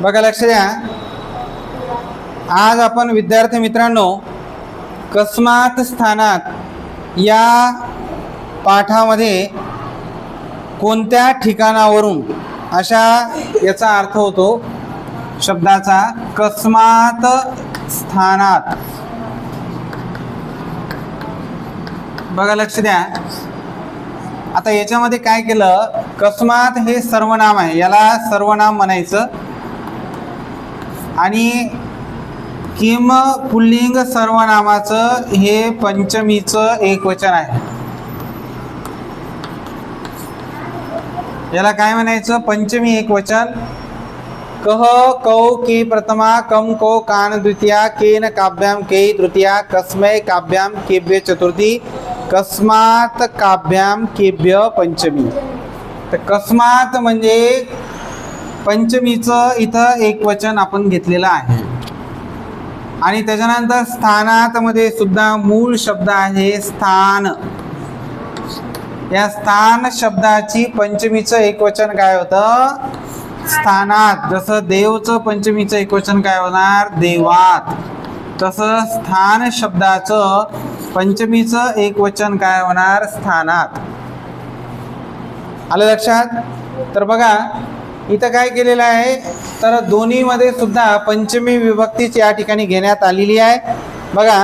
बघा लक्ष द्या, आज आपण विद्यार्थी मित्रांनो कस्मात स्थानात या पाठामध्ये कोणत्या ठिकाणावरून अशा याचा अर्थ होतो शब्दाचा कस्मात स्थानात. बघा लक्ष द्या, आता याच्यामध्ये काय केलं, कस्मात हे सर्वनाम आहे, याला सर्वनाम म्हणायचं. आणि किम पुल्लिंग सर्वनामाचं हे पंचमीचं एकवचन आहे, याला काय म्हणायचं, पंचमी एकवचन. कह कौ की प्रथमा, कम को कान द्वितीया, केन काव्याम के तृतीया, कस्मै काव्याम केभ्य चतुर्थी, कस्मात काव्याम केभ्य पंचमी. तर कस्मात म्हणजे पंचमीचं इथं एकवचन आपण घेतलेलं आहे. आणि त्याच्यानंतर स्थानात मध्ये सुद्धा मूळ शब्द आहे स्थान. या स्थान शब्दाची पंचमीचं एकवचन काय होतं, स्थानात. जसं देवचं पंचमीचं एकवचन काय होणार, देवात. तसं स्थान शब्दाचं पंचमीचं एकवचन काय होणार, स्थानात. आलं लक्षात. तर बघा इथं काय केलेलं आहे, तर दोन्हीमध्ये सुद्धा पंचमी विभक्तीच या ठिकाणी घेण्यात आलेली आहे. बघा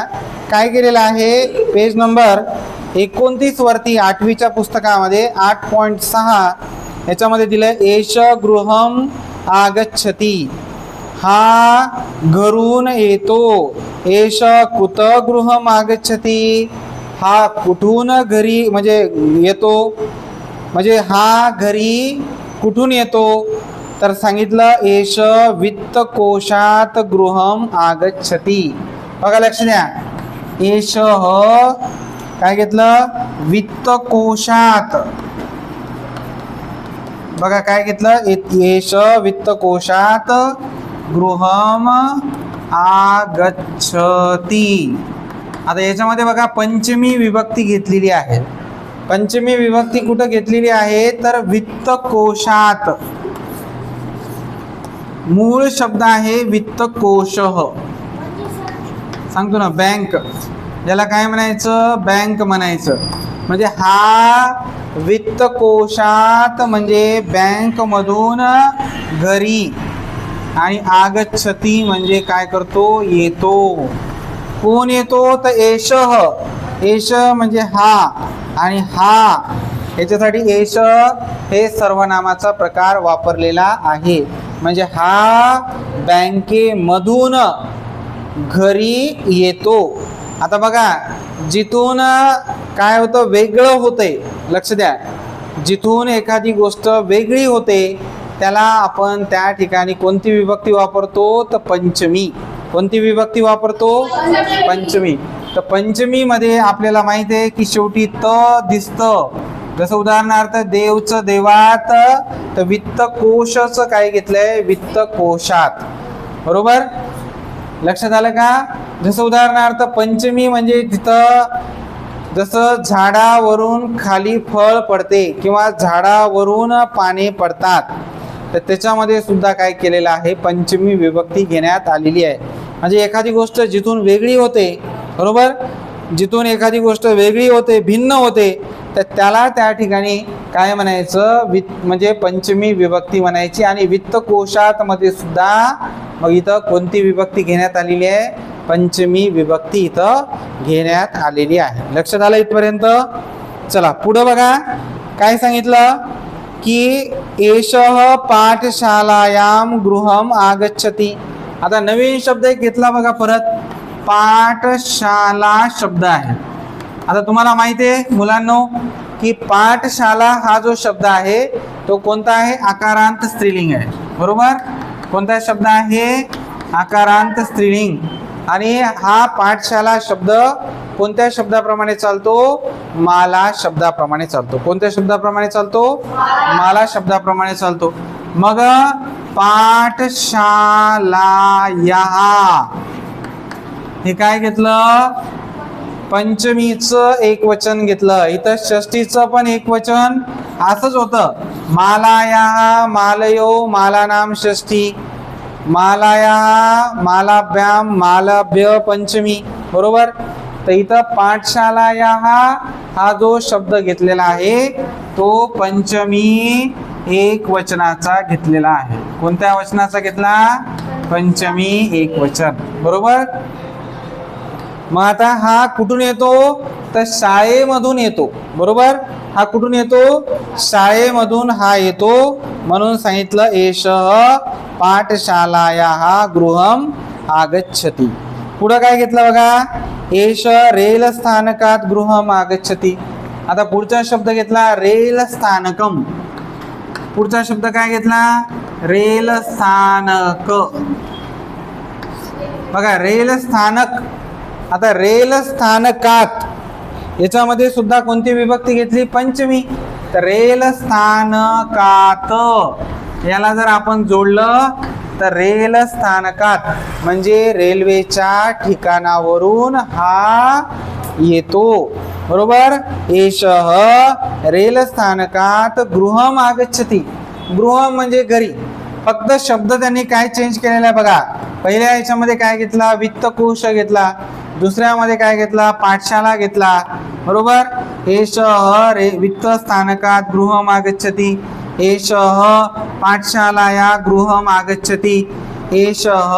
काय केलेलं आहे, पेज नंबर 29 वरती 8वीच्या पुस्तकामध्ये 8.6 याच्यामध्ये दिलं, एष गृहम आगच्छति, हा घरून येतो. एष कुत गृहम आगच्छति, हा कुठून घरी म्हणजे येतो, म्हणजे हा घरी कुठून येतो. तर सांगितलं एष वित्तकोशात गृहम आगच्छति. बघा लक्ष द्या, एष काय घेतलं, वित्तकोशात. बघा काय घेतलं, एष वित्तकोशात गृहम आगच्छति. आता याच्यामध्ये बघा पंचमी विभक्ती घेतलेली आहे. पंचमी विभक्ती कुठं घेतलेली आहे, तर वित्तकोशात. मूळ शब्द आहे वित्तकोश, सांगतो ना बँक, याला काय म्हणायचं, बँक म्हणायचं. म्हणजे हा वित्तकोशात म्हणजे बँक मधून घरी, आणि आगच्छति म्हणजे काय करतो, येतो. कोण येतो, तर एष. एष म्हणजे हा, आणि हा याच्यासाठी एष हे सर्वनामाचा प्रकार वापरलेला आहे. म्हणजे हा बँकेमधून घरी येतो. आता बघा जिथून काय होतं, वेगळं होतंय. लक्ष द्या, जिथून एखादी गोष्ट वेगळी होते त्याला आपण त्या ठिकाणी कोणती विभक्ती वापरतो, तर पंचमी. कोणती विभक्ती वापरतो, पंचमी. तर पंचमी मध्ये आपल्याला माहिती आहे की शेवटी त दिसतं. जसं उदाहरणार्थ देवचं देवात, तर वित्तकोशाचं काय घेतलंय, वित्तकोशात. बरोबर, लक्षात आलं का. जसं उदाहरणार्थ पंचमी म्हणजे तिथं जसं झाडावरून खाली फळ पडते किंवा झाडावरून पाने पडतात, तर त्याच्यामध्ये सुद्धा काय केलेलं आहे, पंचमी विभक्ती घेण्यात आलेली आहे. म्हणजे एखादी गोष्ट जिथून वेगळी होते, बरोबर, जिथून एखादी गोष्ट वेगळी होते, भिन्न होते, तर त्याला त्या ठिकाणी काय म्हणायचं, म्हणजे पंचमी विभक्ती म्हणायची. आणि वित्तकोशात मध्ये सुद्धा मग इथं कोणती विभक्ती घेण्यात आलेली आहे, पंचमी विभक्ती इथं घेण्यात आलेली आहे. लक्षात आलं इथपर्यंत. चला पुढं बघा काय सांगितलं की एषः पाठशालायाम गृहम आगच्छति. आता नवीन शब्द एक घेतला बघा परत, पाठशाला शब्द आहे. आता तुम्हाला माहिती आहे मुलांनो की पाठशाला हा जो शब्द आहे तो कोणता आहे, आकारांत स्त्रीलिंग आहे. बरोबर, कोणता शब्द आहे, आकारांत स्त्रीलिंग. आणि हा पाठशाला शब्द कोणत्या शब्दाप्रमाणे चालतो, माला शब्दाप्रमाणे चालतो. कोणत्या शब्दाप्रमाणे चालतो, माला शब्दाप्रमाणे चालतो. मग पाठशालाया हे काय घेतलं, पंचमीचं एक वचन घेतलं. इथं षष्टीचं पण एक वचन असंच होतं. मालायाः मालयो मालानां षष्ठी, मालायाः मालाभ्याम मालाभ्य पंचमी, बरोबर. तर इथं पाठशालायाः हा जो शब्द घेतलेला आहे तो पंचमी एक वचनाचा घेतलेला आहे. कोणत्या वचनाचा घेतला? पंचमी एक वचन, बरोबर. मग आता हा कुठून येतो? तर शाळेमधून येतो, बरोबर. हा कुठून येतो? शाळेमधून हा येतो. म्हणून सांगितलं एषः पाठशालायाः गृहम् आगच्छति. पुढं काय घेतलं बघा, एष रेल स्थानकात गृहम् आगच्छति. आता पुढचा शब्द घेतला रेल स्थानकम. पुढचा शब्द काय घेतला? रेल स्थानक. बघा रेल स्थानक. आता रेल स्थानकात याच्यामध्ये सुद्धा कोणती विभक्ती घेतली? पंचमी. तर रेल स्थानकात याला जर आपण जोडलं तर रेल स्थानकात म्हणजे रेल्वेच्या ठिकाणावरून हा येतो, बरोबर. एषः रेल स्थानकात गृहम् आगच्छति. गृह म्हणजे घरी. फक्त शब्द त्यांनी काय चेंज केलेला आहे बघा. पहिल्या याच्यामध्ये काय घेतला? वित्तकोश घेतला. दुसऱ्यामध्ये काय घेतला? पाठशाला घेतला, बरोबर. एषः वित्त स्थानकात गृहम् आगच्छति, एषः पाठशालाया गृहम् आगच्छति, एषः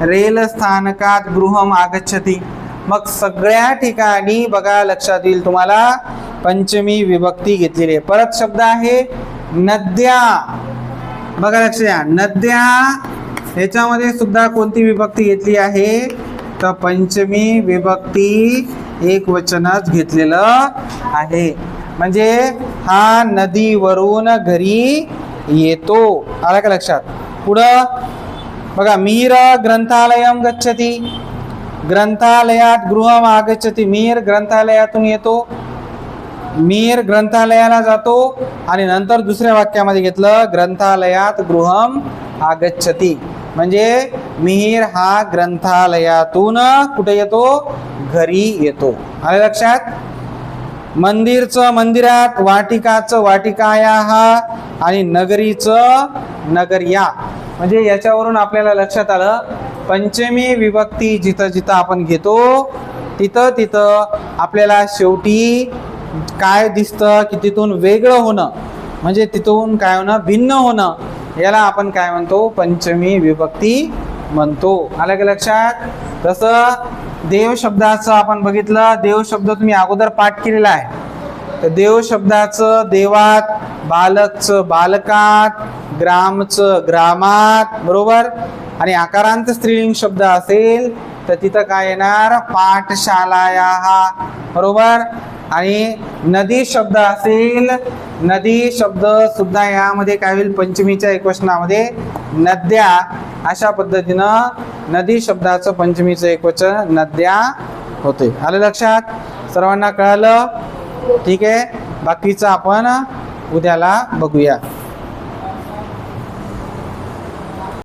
रेल स्थानकात गृहम् आगच्छति. मग सगळ्या ठिकाणी बघा लक्षात येईल तुम्हाला पंचमी विभक्ती घेतलेली आहे. परत शब्द आहे नद्या. बघा लक्ष द्या, नद्या ह्याच्यामध्ये सुद्धा कोणती विभक्ती घेतली आहे? तर पंचमी विभक्ती एक वचनच घेतलेलं आहे. म्हणजे हा नदीवरून घरी येतो. आला का लक्षात? पुढं बघा मिहिर ग्रंथालयम गच्छति. ग्रंथालयात गृहम् आगच्छति. मिहिर ग्रंथालयातून येतो. मिहिर ग्रंथालयाला जातो आणि नंतर दुसऱ्या वाक्यामध्ये घेतलं ग्रंथालयात गृहम् आगच्छति. म्हणजे मिहिर हा ग्रंथालयातून कुठे येतो? घरी येतो. आले लक्षात? मंदिरचं मंदिरात, वाटिकाचं वाटिकायाः आणि नगरीचं नगर्या. म्हणजे याच्यावरून आपल्याला लक्षात आलं पंचमी विभक्ती जिथं जिथं आपण घेतो तिथं तिथं आपल्याला शेवटी काय दिसतं की तिथून वेगळं होणं, म्हणजे तिथून काय होणं? भिन्न होणं. याला आपण काय म्हणतो? पंचमी विभक्ती म्हणतो. आलं का लक्षात? तसं देव शब्दाचं आपण बघितलं. देव शब्द तुम्ही अगोदर पाठ केलेला आहे. तर देव शब्दाचं देवात, बालकचं बालकात, ग्रामचं ग्रामात, बरोबर. आणि आकारांत स्त्रीलिंग शब्द असेल तर तिथं काय येणार? पाठशालायाः, बरोबर. आणि नदी शब्द असेल, नदी शब्द सुद्धा यामध्ये काय होईल? पंचमीच्या एकवचनामध्ये नद्या. अशा पद्धतीनं नदी शब्दाचं पंचमीचं एकवचन नद्या होते. आलं लक्षात? सर्वांना कळालं? ठीक आहे. बाकीचं आपण उद्याला बघूया.